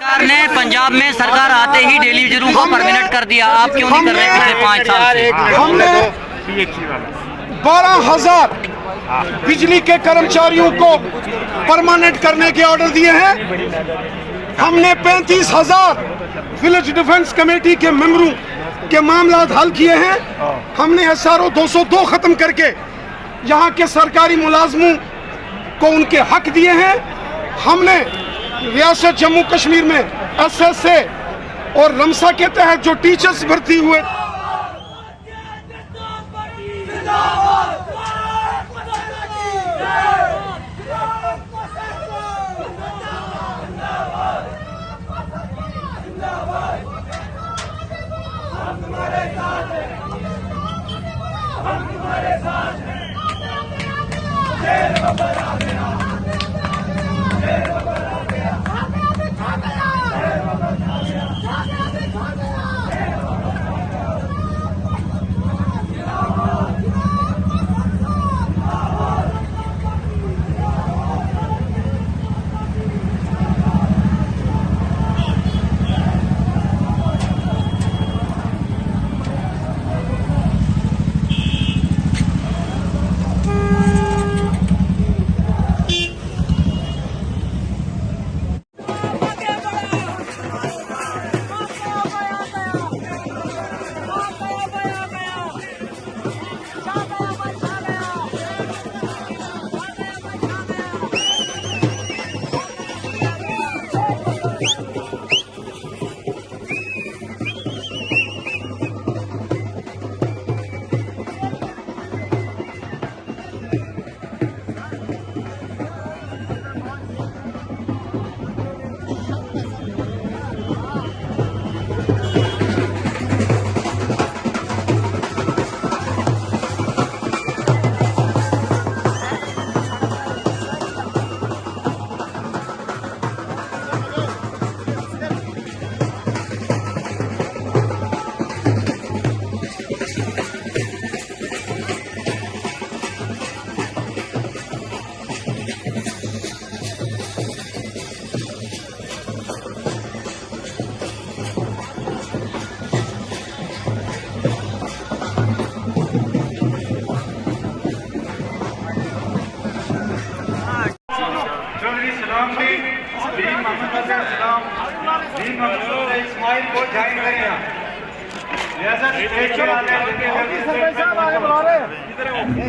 सरकार ने पंजाब में सरकार आते ही डेली मजदूरों को परमानेंट कर दिया। आप क्यों नहीं कर रहे पिछले 5 साल से? हमने 12,000 बिजली के कर्मचारियों को परमानेंट करने के ऑर्डर दिए हैं। हमने 35,000 विलेज डिफेंस कमेटी के मेंबरों के मामला हल किए हैं। हमने SRO 202 खत्म करके यहाँ के सरकारी मुलाजमों को उनके हक दिए हैं। हमने रियासत जम्मू कश्मीर में SSA और रमसा के तहत जो टीचर्स भर्ती हुए इस्माइल को ज्वाइन करें।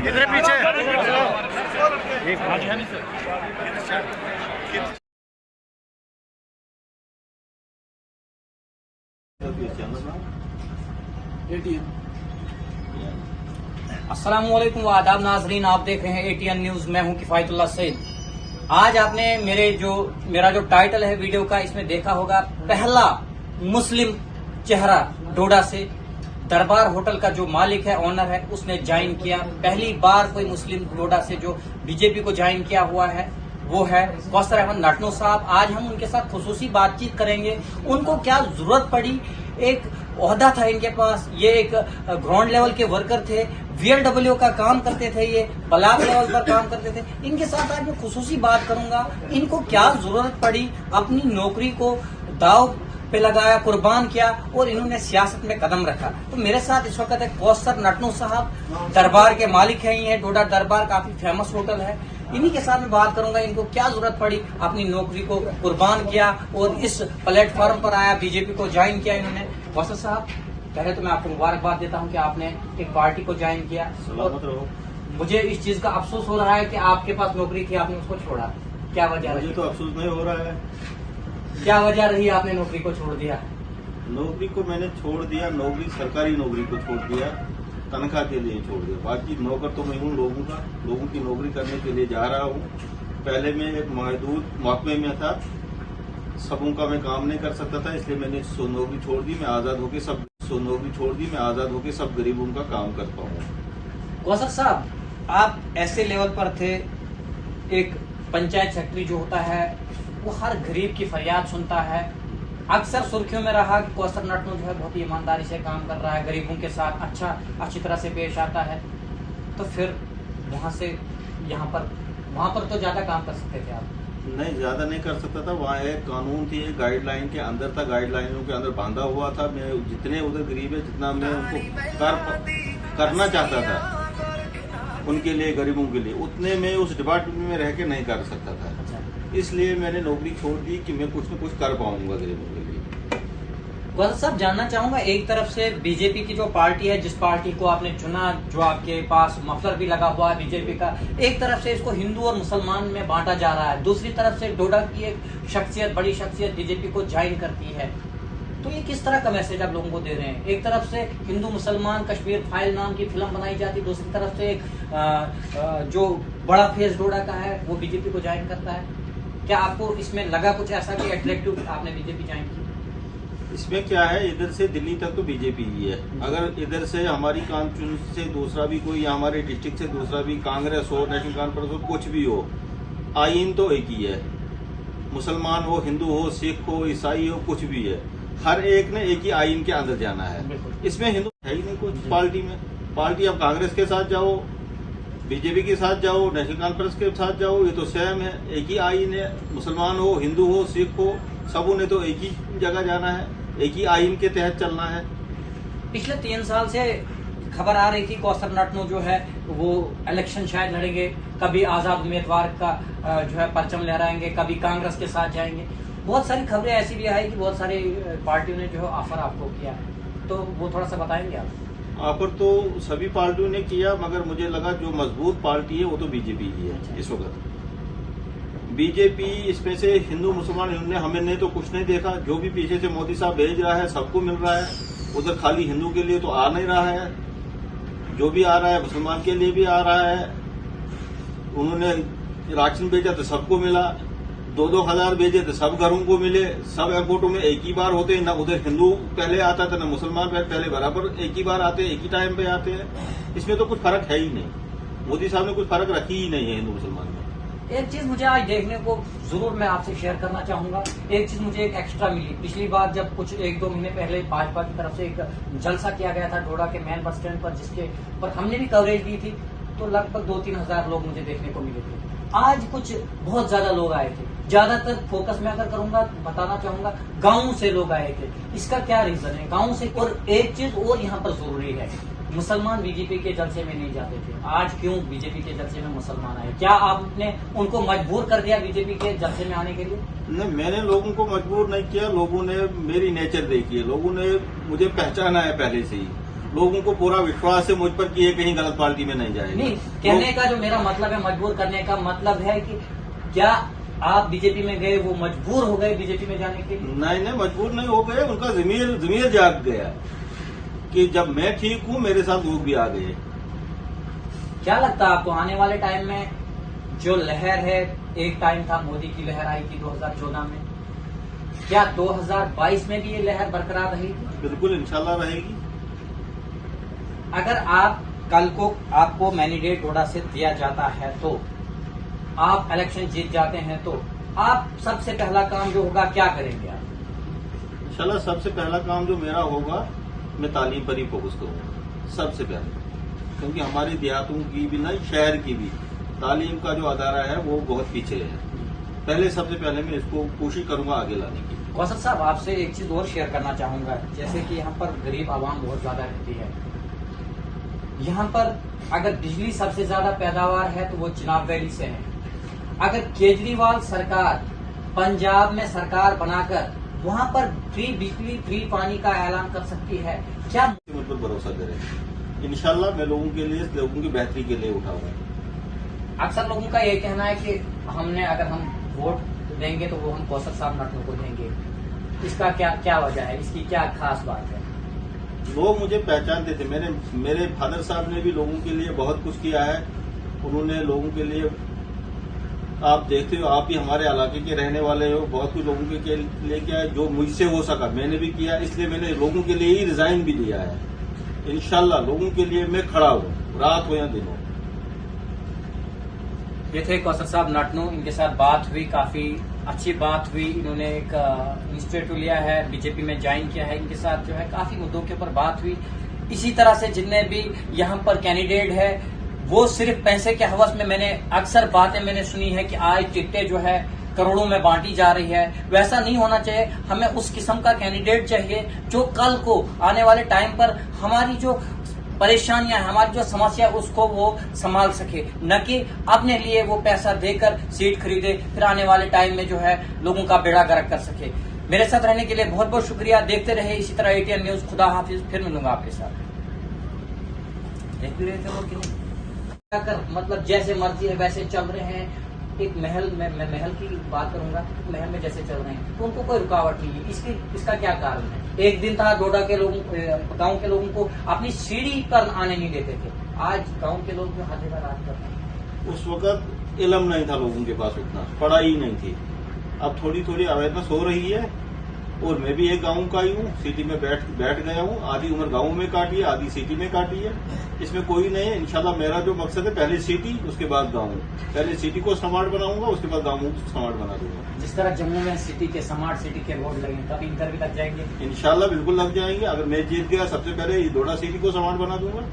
इधर पीछे अस्सलामुअलैकुम व आदाब नाजरीन, आप देख रहे हैं ATN न्यूज। मैं हूं किफायतुल्लाह सैद। आज आपने मेरा जो टाइटल है वीडियो का, इसमें देखा होगा पहला मुस्लिम चेहरा डोडा से। दरबार होटल का जो मालिक है, ऑनर है, उसने ज्वाइन किया। पहली बार कोई मुस्लिम डोडा से जो बीजेपी को ज्वाइन किया हुआ है वो है कौसर अहमद नाटनो साहब। आज हम उनके साथ खुसूसी बातचीत करेंगे। उनको क्या जरूरत पड़ी, एक ओहदा था इनके पास, ये एक ग्राउंड लेवल के वर्कर थे, VLW का काम करते थे, ये ब्लॉक लेवल पर काम करते थे। इनके साथ आज मैं खुसूसी बात करूंगा, इनको क्या जरूरत पड़ी, अपनी नौकरी को दाव पे लगाया, कुर्बान किया और इन्होंने सियासत में कदम रखा। तो मेरे साथ इस वक्त है कौसर नाटनो साहब, दरबार के मालिक हैं। ये डोडा दरबार काफी फेमस होटल है। इन्हीं के साथ मैं बात करूंगा, इनको क्या जरूरत पड़ी, अपनी नौकरी को कुर्बान किया और इस प्लेटफॉर्म पर आया, बीजेपी को ज्वाइन किया इन्होंने। कौसर साहब, पहले तो मैं आपको मुबारकबाद देता हूं कि आपने एक पार्टी को ज्वाइन किया। मुझे इस चीज का अफसोस हो रहा है कि आपके पास नौकरी थी, आपने उसको छोड़ा। क्या वजह रही? मुझे तो अफसोस नहीं हो रहा है। क्या वजह रही आपने नौकरी को छोड़ दिया? नौकरी को मैंने छोड़ दिया, नौकरी सरकारी नौकरी को छोड़ दिया, तनख्वाह के लिए छोड़ दिया। बाकी नौकर तो मैं हूँ लोगों की नौकरी करने के लिए जा रहा हूँ। पहले मैं एक महदूद महकमे में था, सबों का मैं काम नहीं कर सकता था, इसलिए मैंने नौकरी छोड़ दी। मैं आजाद होकर सब गरीबों का काम करता हूँ। कौसर साहब, आप ऐसे लेवल पर थे, एक पंचायत सेक्रेटरी जो होता है वो हर गरीब की फरियाद सुनता है। अक्सर सुर्खियों में रहा कि कौसर नाटनो जो है बहुत ही ईमानदारी से काम कर रहा है, गरीबों के साथ अच्छी तरह से पेश आता है। तो फिर वहां से वहां पर तो ज्यादा काम कर सकते थे आप। नहीं, ज्यादा नहीं कर सकता था। वहाँ एक कानून थी, एक गाइडलाइन के अंदर था, गाइडलाइनों के अंदर बांधा हुआ था। मैं जितने उधर गरीब है, जितना मैं उनको करना चाहता था उनके लिए, गरीबों के लिए, उतने में उस डिपार्टमेंट में रह के नहीं कर सकता था। इसलिए मैंने नौकरी छोड़ दी कि मैं कुछ न कुछ कर पाऊंगा गरीबों के लिए। गौहर साहब, जानना चाहूंगा, एक तरफ से बीजेपी की जो पार्टी है, जिस पार्टी को आपने चुना, जो आपके पास मफलर भी लगा हुआ है बीजेपी का, एक तरफ से इसको हिंदू और मुसलमान में बांटा जा रहा है, दूसरी तरफ से डोडा की एक शख्सियत, बड़ी शख्सियत बीजेपी को ज्वाइन करती है। तो ये किस तरह का मैसेज आप लोगों को दे रहे हैं? एक तरफ से हिंदू मुसलमान कश्मीर फाइल नाम की फिल्म बनाई जाती, दूसरी तरफ से एक जो बड़ा फेस डोडा का है वो बीजेपी को ज्वाइन करता है। क्या आपको इसमें लगा कुछ ऐसा कि अट्रैक्टिव आपने बीजेपी ज्वाइन की? इसमें क्या है, इधर से दिल्ली तक तो बीजेपी ही है। अगर इधर से हमारी कानपुर से दूसरा भी कोई, या हमारे डिस्ट्रिक्ट से दूसरा भी, कांग्रेस हो, नेशनल कॉन्फ्रेंस हो, कुछ भी हो, आइन तो एक ही है। मुसलमान हो, हिंदू हो, सिख हो, ईसाई हो, कुछ भी है, हर एक ने एक ही आइन के अंदर जाना है। इसमें हिंदू है ही नहीं कुछ पार्टी में। पार्टी अब कांग्रेस के साथ जाओ, बीजेपी के साथ जाओ, नेशनल कॉन्फ्रेंस के साथ जाओ, ये तो सेम है, एक ही आइन है। मुसलमान हो, हिंदू हो, सिख हो, सबों ने तो एक ही जगह जाना है, एक ही आइन के तहत चलना है। पिछले 3 साल से खबर आ रही थी कौसर नटनू जो है वो इलेक्शन शायद लड़ेंगे, कभी आजाद उम्मीदवार का जो है परचम लहराएंगे, कभी कांग्रेस के साथ जाएंगे। बहुत सारी खबरें ऐसी भी आई कि बहुत सारी पार्टियों ने जो है ऑफर आपको किया, तो वो थोड़ा सा बताएंगे आप? ऑफर तो सभी पार्टियों ने किया, मगर मुझे लगा जो मजबूत पार्टी है वो तो बीजेपी ही है इस वक्त। बीजेपी, इसमें से हिंदू मुसलमान इन्होंने हमें ने तो कुछ नहीं देखा। जो भी पीछे से मोदी साहब भेज रहा है सबको मिल रहा है। उधर खाली हिंदू के लिए तो आ नहीं रहा है, जो भी आ रहा है मुसलमान के लिए भी आ रहा है। उन्होंने राशन भेजा तो सबको मिला, 2-2 हजार भेजे तो सब घरों को मिले। सब एयरपोर्टों में एक ही बार होते हैं, न उधर हिंदू पहले आता था न मुसलमान पहले, बराबर एक ही बार आते हैं, एक ही टाइम पे आते हैं। इसमें तो कुछ फर्क है ही नहीं। मोदी साहब ने कुछ फर्क रखी ही नहीं है हिंदू मुसलमान में। एक चीज मुझे आज देखने को जरूर मैं आपसे शेयर करना चाहूंगा। एक चीज मुझे एक एक्स्ट्रा मिली। पिछली बार जब कुछ 1-2 महीने पहले भाजपा की तरफ से एक जलसा किया गया था डोडा के मेन बस स्टैंड पर, जिसके पर हमने भी कवरेज दी थी, तो लगभग 2-3 हजार लोग मुझे देखने को मिले थे। आज कुछ बहुत ज्यादा लोग आए थे। ज्यादातर फोकस मैं अगर करूंगा, बताना चाहूंगा, गाँव से लोग आए थे। इसका क्या रीजन है गाँव से? और एक चीज और यहाँ पर जरूरी है, मुसलमान बीजेपी के जलसे में नहीं जाते थे, आज क्यों बीजेपी के जलसे में मुसलमान आए? क्या आपने उनको मजबूर कर दिया बीजेपी के जलसे में आने के लिए? नहीं, मैंने लोगों को मजबूर नहीं किया। लोगों ने मेरी नेचर देखी है, लोगों ने मुझे पहचाना है पहले से ही। लोगों को पूरा विश्वास है मुझ पर कि ये कहीं गलत पार्टी में नहीं जाएगा। नहीं, कहने का जो मेरा मतलब है, मजबूर करने का मतलब है कि क्या आप बीजेपी में गए, वो मजबूर हो गए बीजेपी में जाने के लिए? नहीं, मजबूर नहीं हो गए। उनका जमीर जाग गया कि जब मैं ठीक हूँ मेरे साथ लोग भी आ गए। क्या लगता है आपको आने वाले टाइम में जो लहर है, एक टाइम था मोदी की लहर आई थी 2014 में, क्या 2022 में भी ये लहर बरकरार रहेगी? बिल्कुल, इंशाल्लाह रहेगी। अगर आप कल को आपको मैंडेट डोडा से दिया जाता है, तो आप इलेक्शन जीत जाते हैं, तो आप सबसे पहला काम जो होगा क्या करेंगे आप? इंशाल्लाह सबसे पहला काम जो मेरा होगा, मैं तालीम पर ही फोकस करूंगा सबसे पहले, क्योंकि हमारी देहातों की भी नहीं, शहर की भी तालीम का जो अदारा है वो बहुत पीछे है। पहले सबसे पहले मैं इसको कोशिश करूंगा आगे लाने की। कौसर साहब, आपसे एक चीज और शेयर करना चाहूंगा। जैसे कि यहाँ पर गरीब आवाम बहुत ज्यादा रहती है, यहाँ पर अगर बिजली सबसे ज्यादा पैदावार है तो वो चिनाब वैली से है। अगर केजरीवाल सरकार पंजाब में सरकार बनाकर वहाँ पर फ्री बिजली, फ्री पानी का ऐलान कर सकती है, क्या मुझ पर भरोसा करें? इंशाल्लाह मैं लोगों के लिए, लोगों की बेहतरी के लिए उठाऊंगा। अक्सर लोगों का ये कहना है कि हमने, अगर हम वोट देंगे तो वो हम कौसर साहब नटनू को देंगे। इसका क्या वजह है? इसकी क्या खास बात है? लोग मुझे पहचानते थे। मेरे फादर साहब ने भी लोगों के लिए बहुत कुछ किया है। उन्होंने लोगों के लिए, आप देखते हो, आप भी हमारे इलाके के रहने वाले हो, बहुत कुछ लोगों के लिए किया है। जो मुझसे हो सका मैंने भी किया, इसलिए मैंने लोगों के लिए ही रिजाइन भी दिया है। इंशाल्लाह लोगों के लिए मैं खड़ा हूँ, रात हो या दिन हो। ये थे कौसर साहब नटनू, इनके साथ बात हुई, काफी अच्छी बात हुई। इन्होंने एक इंस्टीट्यूट लिया है, बीजेपी में ज्वाइन किया है। इनके साथ जो है काफी मुद्दों के ऊपर बात हुई। इसी तरह से जितने भी यहाँ पर कैंडिडेट है, वो सिर्फ पैसे के हवस में, मैंने अक्सर बातें मैंने सुनी है कि आज टिकटें जो है करोड़ों में बांटी जा रही है। वैसा नहीं होना चाहिए। हमें उस किस्म का कैंडिडेट चाहिए जो कल को आने वाले टाइम पर हमारी जो परेशानियां, हमारी जो समस्या, उसको वो संभाल सके, न कि अपने लिए वो पैसा देकर सीट खरीदे, फिर आने वाले टाइम में जो है लोगों का बेड़ा गर्क कर सके। मेरे साथ रहने के लिए बहुत बहुत शुक्रिया। देखते रहे इसी तरह ATN न्यूज। खुदा हाफिज। फिर मिलूंगा आपके साथ। देख भी रहे थे वो कि नहीं, कर मतलब जैसे मर्जी है वैसे चल रहे हैं। एक महल में, मैं महल की बात करूंगा, महल में जैसे चल रहे हैं तो उनको कोई रुकावट नहीं है। इसका क्या कारण है? एक दिन था डोडा के लोगों, गांव के लोगों को अपनी सीढ़ी पर आने नहीं देते थे। आज गांव के लोग जो हाथे का राज कर रहे हैं। उस वक्त इल्म नहीं था लोगों के पास, उतना पढ़ाई नहीं थी। अब थोड़ी थोड़ी अवेयरनेस हो रही है। और मैं भी एक गांव का ही हूँ, सिटी में बैठ गया हूँ। आधी उम्र गांव में काटी है, आधी सिटी में काटी है। इसमें कोई नहीं है। इंशाल्लाह मेरा जो मकसद है, पहले सिटी उसके बाद गांव। पहले सिटी को स्मार्ट बनाऊंगा, उसके बाद गांव को स्मार्ट बना दूंगा। जिस तरह जम्मू में सिटी के स्मार्ट सिटी के बोर्ड लगे, तब इधर भी लग जाएंगे इंशाल्लाह, बिल्कुल लग जाएंगे। अगर मैं जीत गया, सबसे पहले डोडा सिटी को स्मार्ट बना दूंगा।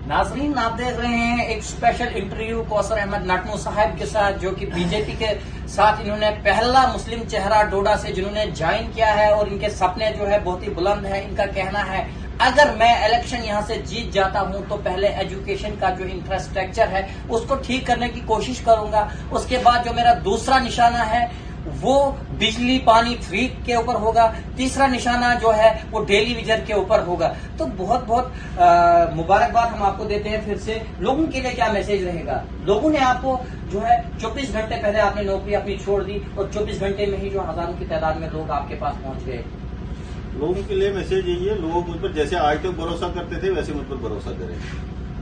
नाजरीन, आप देख रहे हैं एक स्पेशल इंटरव्यू कौसर अहमद नटनू साहब के साथ, जो कि बीजेपी के साथ इन्होंने पहला मुस्लिम चेहरा डोडा से जिन्होंने ज्वाइन किया है और इनके सपने जो है बहुत ही बुलंद है। इनका कहना है अगर मैं इलेक्शन यहां से जीत जाता हूं तो पहले एजुकेशन का जो इंफ्रास्ट्रक्चर है उसको ठीक करने की कोशिश करूंगा। उसके बाद जो मेरा दूसरा निशाना है वो बिजली पानी फ्री के ऊपर होगा। तीसरा निशाना जो है वो डेली विजर के ऊपर होगा। तो बहुत बहुत मुबारकबाद हम आपको देते हैं। फिर से लोगों के लिए क्या मैसेज रहेगा? लोगों ने आपको जो है 24 घंटे पहले आपने नौकरी अपनी छोड़ दी और 24 घंटे में ही जो हजारों की तादाद में लोग आपके पास पहुंच गए। लोगों के लिए मैसेज यही है, लोग मुझ पर जैसे आज तक भरोसा करते थे वैसे मुझ पर भरोसा करें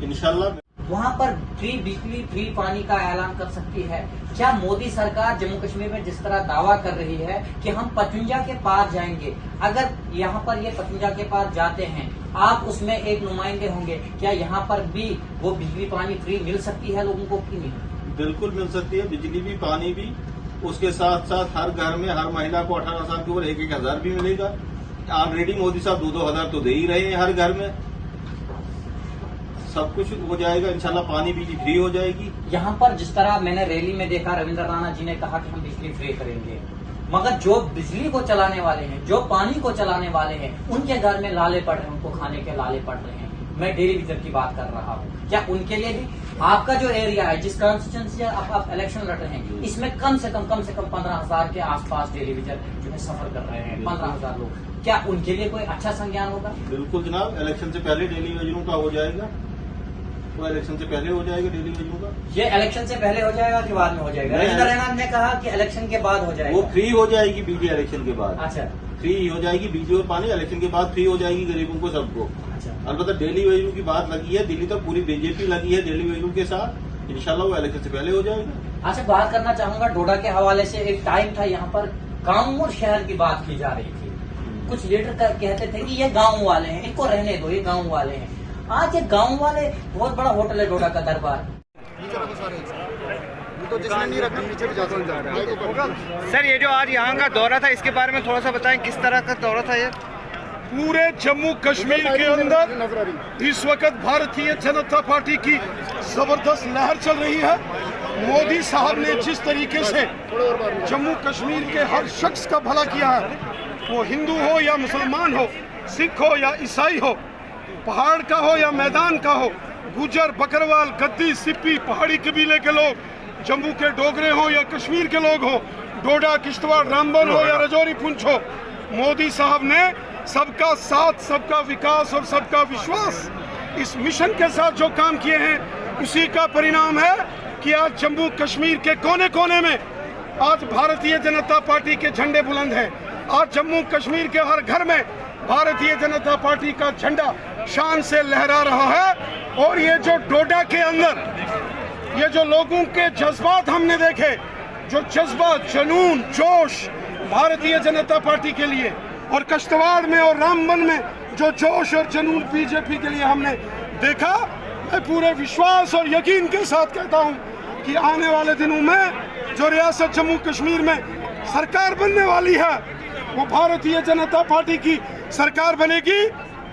इंशाल्लाह। वहां पर फ्री बिजली फ्री पानी का ऐलान कर सकती है। क्या मोदी सरकार जम्मू कश्मीर में जिस तरह दावा कर रही है कि हम 55 के पार जाएंगे, अगर यहाँ पर ये 55 के पार जाते हैं, आप उसमें एक नुमाइंदे होंगे, क्या यहाँ पर भी वो बिजली पानी फ्री मिल सकती है लोगों को कि नहीं? बिल्कुल मिल सकती है, बिजली भी पानी भी। उसके साथ साथ हर घर में हर महिला को 18 साल के ऊपर 1-1 हजार भी मिलेगा। ऑलरेडी मोदी साहब 2-2 हजार तो दे ही रहे हैं हर घर में। सब कुछ हो जाएगा इंशाल्लाह। पानी बिजली फ्री हो जाएगी। यहाँ पर जिस तरह मैंने रैली में देखा, रविंद्र राणा जी ने कहा कि हम बिजली फ्री करेंगे, मगर जो बिजली को चलाने वाले हैं, जो पानी को चलाने वाले हैं, उनके घर में लाले पड़ रहे हैं, उनको खाने के लाले पड़ रहे हैं। मैं डेली विजर की बात कर रहा हूँ। क्या उनके लिए भी आपका जो एरिया है, जिस कॉन्स्टिट्यूंसी आप इलेक्शन लड़ रहे हैं, इसमें कम से कम 15,000 के आसपास डेली विजर जो है सफर कर रहे हैं, 15,000 लोग, क्या उनके लिए कोई अच्छा संज्ञान होगा? बिल्कुल जनाब, इलेक्शन से पहले डेली वेजरों का हो जाएगा। वो इलेक्शन से पहले हो जाएगा डेली वेजरों का। ये इलेक्शन से पहले हो जाएगा कि बाद में हो जाएगा? रविंद्र राणा ने कहा कि इलेक्शन के बाद हो जाएगा। वो फ्री हो जाएगी बिजली इलेक्शन के बाद। अच्छा, फ्री हो जाएगी बिजली और पानी इलेक्शन के बाद फ्री हो जाएगी गरीबों को, सबको। अच्छा। अलबत्ता डेली वेजरों की बात लगी है, दिल्ली तो पूरी बीजेपी लगी है डेली वेजरों के साथ। इंशाल्लाह वो इलेक्शन से पहले हो जाएगा। अच्छा, बात करना चाहूंगा डोडा के हवाले से। एक टाइम था यहाँ पर गांव और शहर की बात की जा रही थी। कुछ लीडर कहते थे कि ये गांव वाले हैं, इनको रहने दो, ये गांव वाले हैं। आज ये गांव वाले, बहुत बड़ा होटल है डोडा का दरबार। सर, ये जो आज यहाँ का दौरा था, इसके बारे में थोड़ा सा बताएं, किस तरह का दौरा था ये? पूरे जम्मू कश्मीर के अंदर इस वक्त भारतीय जनता पार्टी की जबरदस्त लहर चल रही है। मोदी साहब ने जिस तरीके से जम्मू कश्मीर के हर शख्स का भला किया है, वो हिंदू हो या मुसलमान हो, सिख हो या ईसाई हो, पहाड़ का हो या मैदान का हो, गुजर, बकरवाल, गद्दी, सिप्पी, पहाड़ी कबीले के लोग, जम्मू के डोगरे हो या कश्मीर के लोग हो, डोडा, किश्तवाड़, रामबन हो या रजौरी, पुंछ हो, मोदी साहब ने सबका साथ, सबका विकास और सबका विश्वास, इस मिशन के साथ जो काम किए हैं, उसी का परिणाम है कि आज जम्मू कश्मीर के कोने कोने में आज भारतीय जनता पार्टी के झंडे बुलंद हैं। आज जम्मू कश्मीर के हर घर में भारतीय जनता पार्टी का झंडा शान से लहरा रहा है। और ये जो डोडा के अंदर ये जो लोगों के जज्बात हमने देखे, जो जज्बा, जुनून, जोश भारतीय जनता पार्टी के लिए, और किश्तवाड़ में और रामबन में जो जोश और जुनून बीजेपी के लिए हमने देखा, मैं पूरे विश्वास और यकीन के साथ कहता हूं कि आने वाले दिनों में जो रियासत जम्मू कश्मीर में सरकार बनने वाली है, वो भारतीय जनता पार्टी की सरकार बनेगी।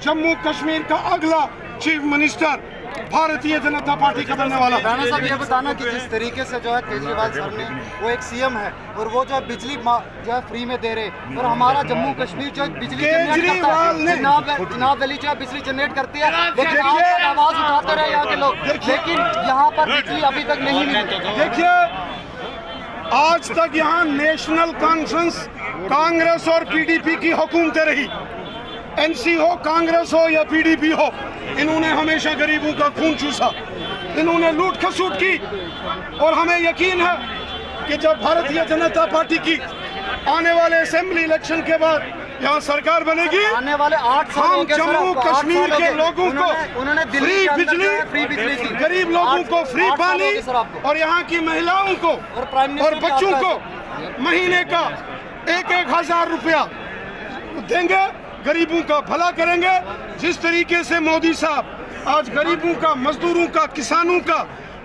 जम्मू कश्मीर का अगला chief minister Bharatiya Janata party का बनने वाला। राणा साहब ये बताना कि जिस तरीके से जो है केजरीवाल सर ने वो एक सीएम है और वो जो है बिजली जो है फ्री में दे रहे और हमारा जम्मू कश्मीर जो है बिजली केजरीवाल ने चुनाव वैली जो है बिजली जनरेट करती है, लेकिन आप आवाज उठाते रहे यहाँ के लोग, लेकिन यहाँ पर बिजली अभी तक नहीं मिली। देखिए, आज तक यहाँ नेशनल कॉन्फ्रेंस कांग्रेस और पीडीपी की हुकूमतें रही। एनसी हो, कांग्रेस हो या पीडीपी हो, इन्होंने हमेशा गरीबों का खून चूसा, इन्होंने लूट खसूट की। और हमें यकीन है कि जब भारतीय जनता पार्टी की आने वाले असेंबली इलेक्शन के बाद यहाँ सरकार बनेगी, आने वाले 8 साल हम जम्मू कश्मीर के लोगों को उन्होंने फ्री बिजली, गरीब लोगों को फ्री पानी और यहाँ की महिलाओं को और बच्चों को महीने का 1,000 रुपया देंगे, गरीबों का भला करेंगे। जिस तरीके से मोदी साहब आज गरीबों का, मजदूरों का, किसानों का,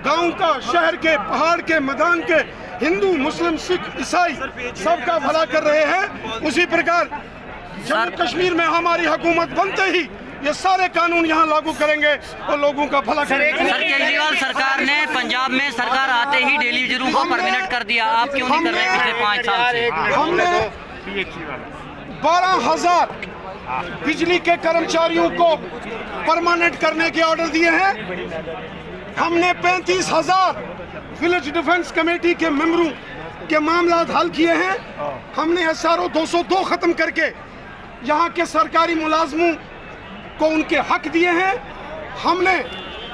गांव का, शहर के, पहाड़ के, मैदान के, हिंदू, मुस्लिम, सिख, ईसाई सबका भला कर रहे हैं, उसी प्रकार जम्मू कश्मीर में हमारी हुकूमत बनते ही ये सारे कानून यहाँ लागू करेंगे और लोगों का भला करेंगे। सर, केजरीवाल सरकार ने पंजाब में सरकार आते ही डेली वेजरों को परमानेंट कर दिया, आप क्यों नहीं कर रहे पिछले 5 साल से? हमने 12,000 बिजली के कर्मचारियों को परमानेंट करने के ऑर्डर दिए हैं। हमने 35,000 विलेज डिफेंस कमेटी के मेंबरों के मामला हल किए हैं। हमने SRO 202 खत्म करके यहाँ के सरकारी मुलाजमों को उनके हक दिए हैं। हमने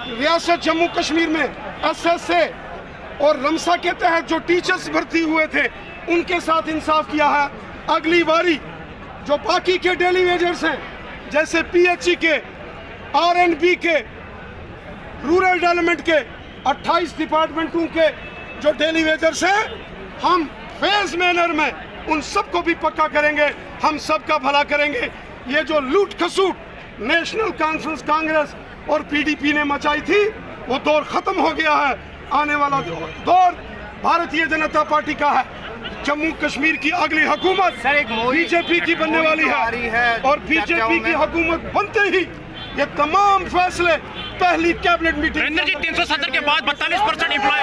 रियासत जम्मू कश्मीर में SSA और रमसा के तहत जो टीचर्स भर्ती हुए थे उनके साथ इंसाफ किया है। अगली बारी जो बाकी के डेली वेजर्स हैं, जैसे PHE के, R&B के, रूरल डेवलपमेंट के, 28 डिपार्टमेंटों के जो डेली वेजर्स हैं, हम फेज मैनर में उन सबको भी पक्का करेंगे, हम सबका भला करेंगे। ये जो लूट खसूट नेशनल कॉन्फ्रेंस कांग्रेस और पीडीपी ने मचाई थी, वो दौर खत्म हो गया है। आने वाला दौर भारतीय जनता पार्टी का है। जम्मू कश्मीर की अगली हुकूमत बीजेपी की बनने वाली है और बीजेपी की हुकूमत बनते ही ये तमाम फैसले पहली कैबिनेट मीटिंग 370 के बाद 42% एम्प्लॉय